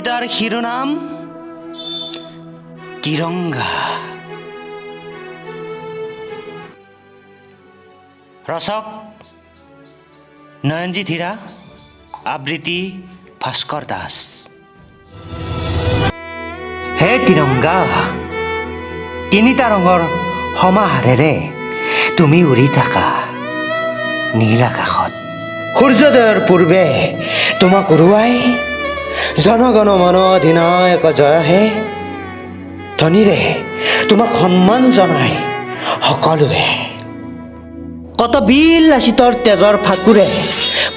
কবিতাৰ শিৰোনাম তিৰংগা। ৰচক নয়নজিৎ হীৰা, আবৃত্তি ভাস্কৰ দাস। হে তিৰংগা, তিনিটা ৰঙৰ সমাহাৰেৰে তুমি উৰি থাকা নীল আকাশত। সূৰ্যোদয়ৰ পূৰ্বে তোমাক উৰুৱাই জনগণ মন অধিনায়ক জয় হে ধ্বনিৰে তোমাক সন্মান জনাই সকলোৱে। কত বিলাসিতৰ তেজৰ ফাকুৰে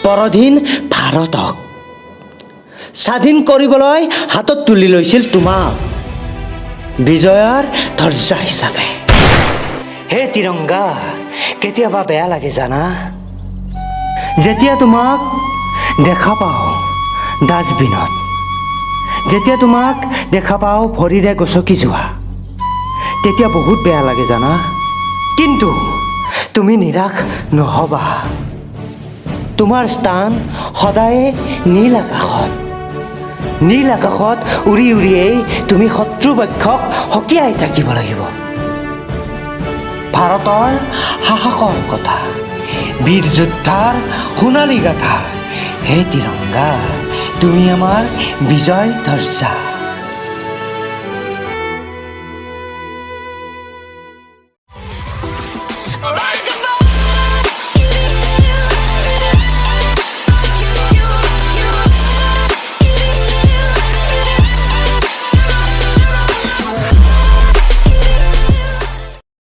পৰধীন ভাৰতক স্বাধীন কৰিবলৈ হাতত তুলি লৈছিল তোমাক বিজয়ৰ দৰ্জা হিচাপে। হে তিৰংগা, কেতিয়াবা বেয়া লাগে জানা, যেতিয়া তোমাক দেখা পাওঁ ডাষ্টবিনত, যেতিয়া তোমাক দেখা পাওঁ ভৰিৰে গচকি যোৱা, তেতিয়া বহুত বেয়া লাগে জানা। কিন্তু তুমি নিৰাশ নহবা, তোমাৰ স্থান সদায়ে নীল আকাশত। নীল আকাশত উৰি উৰিয়েই তুমি শত্ৰুপক্ষক সকীয়াই থাকিব লাগিব। ভাৰতৰ সাহসৰ কথা, বীৰ যোদ্ধাৰ সোণালী গাথা। হে তিৰংগা, তুমি আমাৰ বিজয় দৰ্জা।